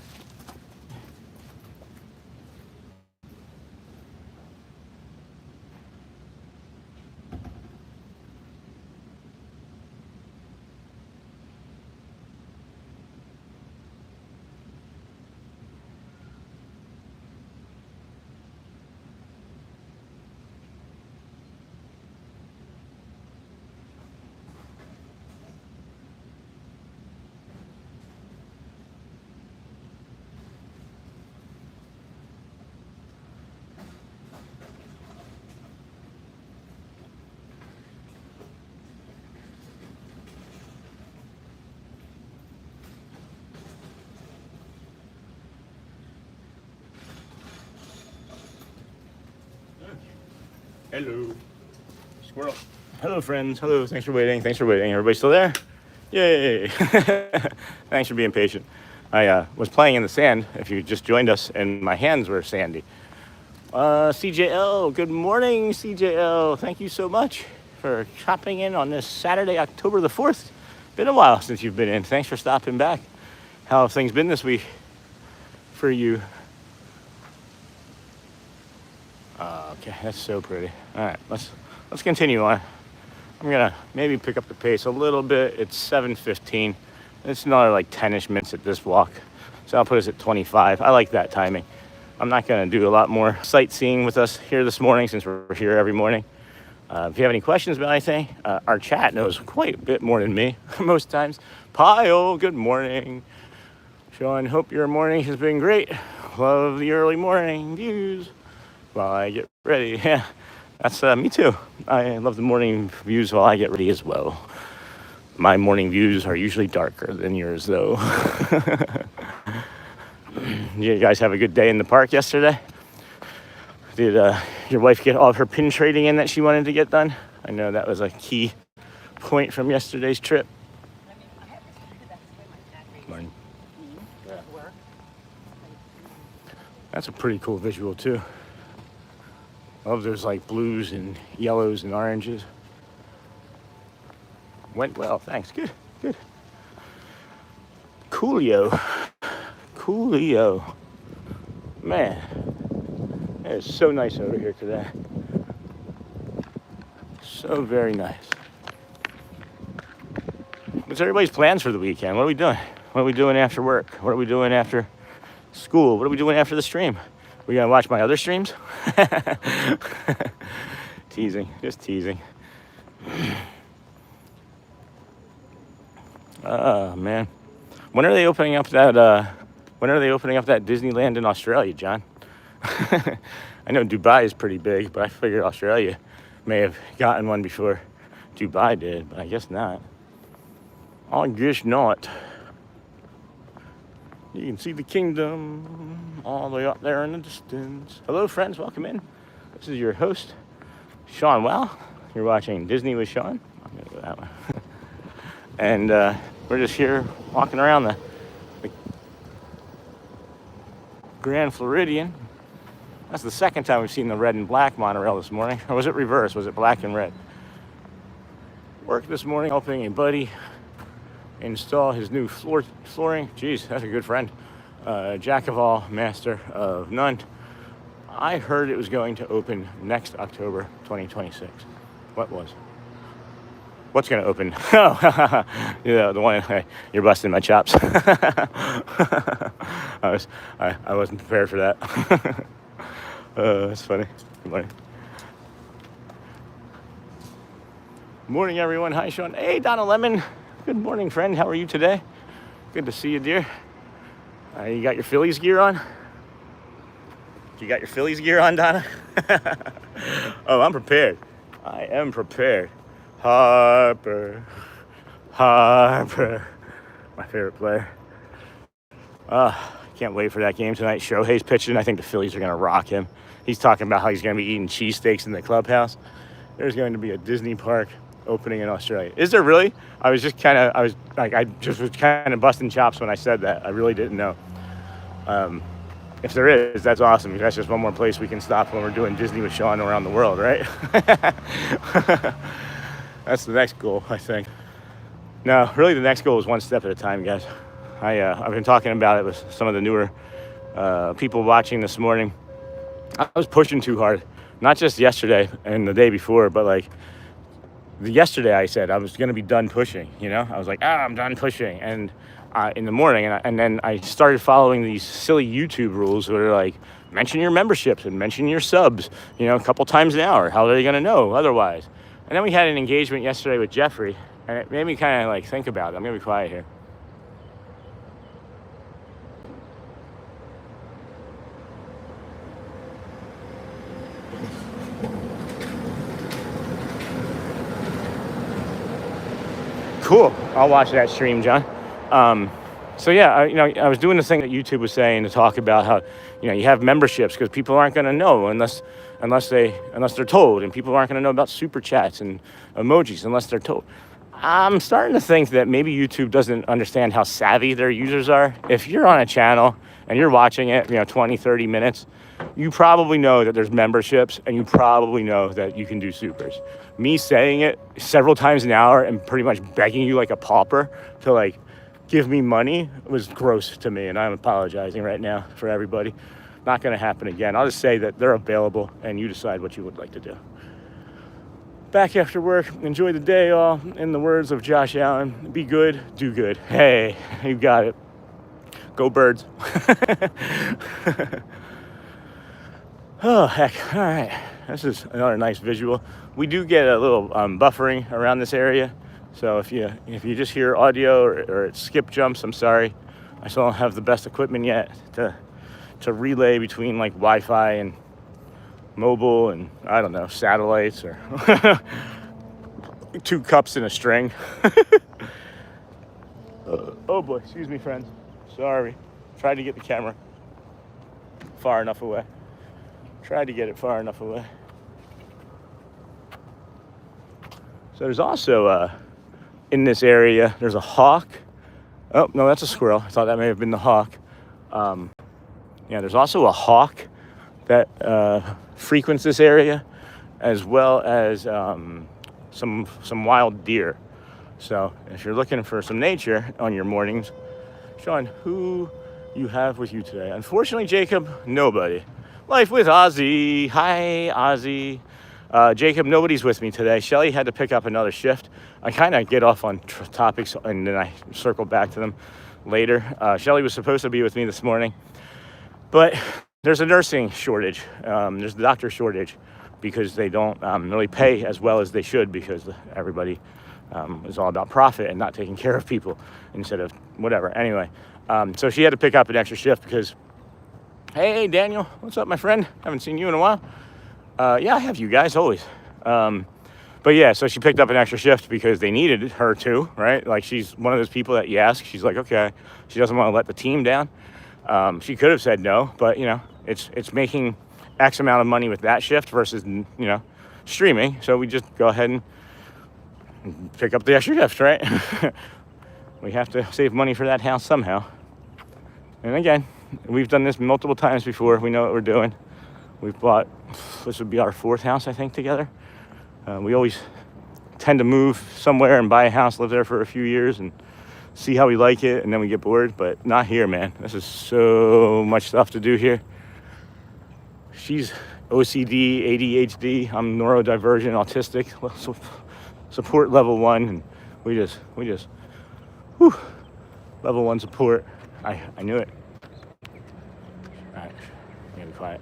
Hello. Squirrel. Hello, friends. Hello. Thanks for waiting. Thanks for waiting. Everybody still there? Yay. Thanks for being patient. I was playing in the sand, if you just joined us, and my hands were sandy. CJL. Good morning, CJL. Thank you so much for chopping in on this Saturday, October the 4th. Been a while since you've been in. Thanks for stopping back. How have things been this week for you? Okay, that's so pretty. All right, let's continue on. I'm gonna maybe pick up the pace a little bit. It's 7:15. It's another like 10-ish minutes at this walk, so I'll put us at 25. I like that timing. I'm not gonna do a lot more sightseeing with us here this morning since we're here every morning. If you have any questions about anything, our chat knows quite a bit more than me most times. Pyle, good morning. Sean, hope your morning has been great. Love the early morning views while I get ready. Yeah, that's me too. I love the morning views while I get ready as well. My morning views are usually darker than yours though. You guys have a good day in the park yesterday? Did your wife get all of her pin trading in that she wanted to get done? I know that was a key point from yesterday's trip. Morning. Yeah. That's a pretty cool visual too. I love those like blues and yellows and oranges. Went well, thanks. Good, good. Coolio. Man, it is so nice over here today. So very nice. What's everybody's plans for the weekend? What are we doing? What are we doing after work? What are we doing after school? What are we doing after the stream? We gonna watch my other streams? Teasing, just teasing. Oh man, when are they opening up that? When are they opening up that Disneyland in Australia, John? I know Dubai is pretty big, but I figured Australia may have gotten one before Dubai did, but I guess not. I guess not. You can see the kingdom all the way up there in the distance. Hello, friends. Welcome in. This is your host, Sean Well. You're watching Disney with Sean. I'm going to go that way. And we're just here walking around the Grand Floridian. That's the second time we've seen the red and black monorail this morning. Or was it reverse? Was it black and red? Work this morning helping a buddy install his new flooring. Jeez, that's a good friend. Jack of all, master of none. I heard it was going to open next October 2026. What's going to open? Oh, yeah, the one. You're busting my chops. I wasn't prepared for that. That's funny. Good morning. Morning, everyone. Hi, Sean. Hey, Donna Lemon. Good morning, friend. How are you today? Good to see you, dear. You got your Phillies gear on? You got your Phillies gear on, Donna? Oh, I'm prepared. I am prepared. Harper. My favorite player. Can't wait for that game tonight. Shohei's pitching. I think the Phillies are going to rock him. He's talking about how he's going to be eating cheesesteaks in the clubhouse. There's going to be a Disney park opening in Australia. Is there really? I was just kind of busting chops when I said that. I really didn't know. If there is, that's awesome. That's just one more place we can stop when we're doing Disney with Sean around the world, right? That's the next goal, I think. No, really the next goal is one step at a time, guys. I've been talking about it with some of the newer people watching this morning. I was pushing too hard, not just yesterday and the day before, but yesterday I said I was going to be done pushing, I was like, I'm done pushing. And in the morning, and then I started following these silly YouTube rules that are like, mention your memberships and mention your subs, a couple times an hour. How are they going to know otherwise? And then we had an engagement yesterday with Jeffrey, and it made me kind of think about it. I'm going to be quiet here. Cool. I'll watch that stream, John. So yeah, I was doing the thing that YouTube was saying to talk about how, you have memberships because people aren't going to know unless they're told, and people aren't going to know about super chats and emojis unless they're told. I'm starting to think that maybe YouTube doesn't understand how savvy their users are. If you're on a channel and you're watching it, 20, 30 minutes, you probably know that there's memberships and you probably know that you can do supers. Me saying it several times an hour and pretty much begging you like a pauper to give me money was gross to me, and I'm apologizing right now for everybody. Not going to happen again. I'll just say that they're available and you decide what you would like to do. Back after work, enjoy the day all. In the words of Josh Allen, be good, do good. Hey, you got it. Go Birds. Oh, heck. All right. This is another nice visual. We do get a little buffering around this area. So if you just hear audio or it skip jumps, I'm sorry. I still don't have the best equipment yet to relay between Wi-Fi and mobile and, I don't know, satellites or 2 cups in a string. Oh boy, excuse me, friends. Sorry. Tried to get the camera far enough away. Tried to get it far enough away. So there's also, in this area, there's a hawk. Oh, no, that's a squirrel. I thought that may have been the hawk. There's also a hawk that frequents this area, as well as some wild deer. So if you're looking for some nature on your mornings, Sean, who you have with you today? Unfortunately, Jacob, nobody. Life with Ozzy. Hi, Ozzy. Jacob, nobody's with me today. Shelly had to pick up another shift. I kind of get off on topics and then I circle back to them later. Shelly was supposed to be with me this morning, but there's a nursing shortage. There's a doctor shortage because they don't really pay as well as they should because everybody is all about profit and not taking care of people instead of whatever. Anyway, so she had to pick up an extra shift because, hey, Daniel, what's up, my friend? Haven't seen you in a while. Yeah, I have you guys always. But But yeah, so she picked up an extra shift because they needed her to, right? Like, she's one of those people that you ask, she's like, okay, she doesn't want to let the team down. She could have said no, but you know, it's making X amount of money with that shift versus, you know, streaming. So we just go ahead and pick up the extra shift, right? We have to save money for that house somehow. And again, we've done this multiple times before. We know what we're doing. We've bought, this would be our 4th house, I think, together. We always tend to move somewhere and buy a house, live there for a few years, and see how we like it, and then we get bored. But not here, man. This is so much stuff to do here. She's OCD, ADHD. I'm neurodivergent, autistic, support level 1, and we just, whew, level 1 support. I knew it. All right, I'm gonna be quiet.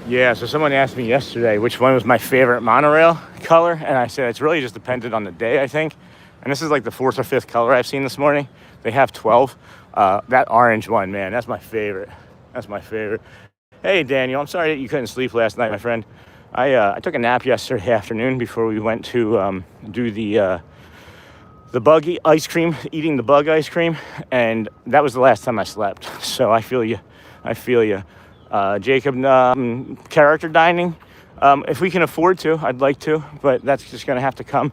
Yeah, so someone asked me yesterday which one was my favorite monorail color, and I said it's really just dependent on the day, I think. And this is like the 4th or 5th color I've seen this morning. They have 12. That orange one, man, that's my favorite. That's my favorite. Hey, Daniel, I'm sorry that you couldn't sleep last night, my friend. I took a nap yesterday afternoon before we went to do the bug ice cream, eating the bug ice cream, and that was the last time I slept. So I feel you. I feel you. Jacob, character dining. If we can afford to, I'd like to, but that's just going to have to come.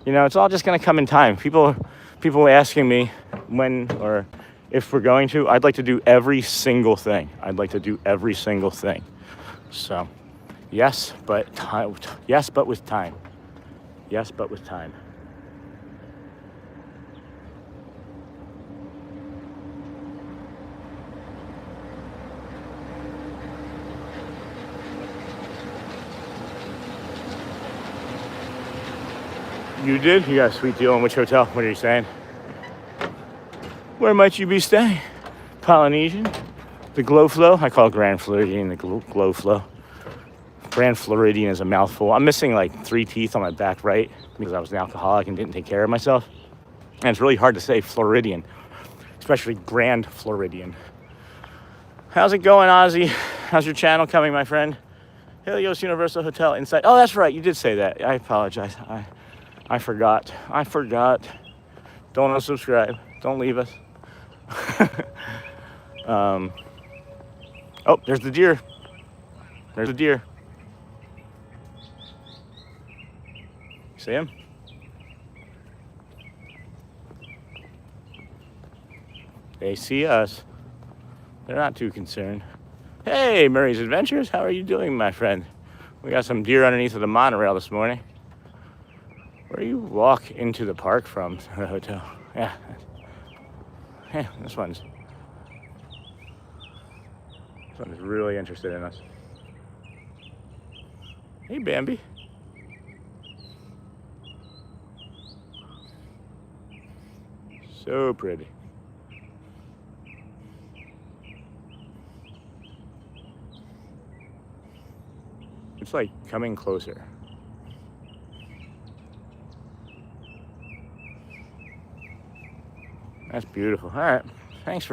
You know, it's all just going to come in time. People asking me when or if we're going to. I'd like to do every single thing. I'd like to do every single thing. So, yes, but time. Yes, but with time. Yes, but with time. You did? You got a sweet deal on which hotel? What are you saying? Where might you be staying? Polynesian? The Glow Flow? I call it Grand Floridian the Glow Flow. Grand Floridian is a mouthful. I'm missing like 3 teeth on my back right because I was an alcoholic and didn't take care of myself. And it's really hard to say Floridian, especially Grand Floridian. How's it going, Ozzy? How's your channel coming, my friend? Helios Universal Hotel Inside. Oh, that's right. You did say that. I apologize. I forgot. Don't unsubscribe. Don't leave us. Oh, there's the deer. There's a deer. See him? They see us. They're not too concerned. Hey, Murray's Adventures. How are you doing, my friend? We got some deer underneath of the monorail this morning. Where do you walk into the park from the hotel? Yeah, this one's really interested in us. Hey, Bambi. So pretty. It's like coming closer. That's beautiful. All right. Thanks for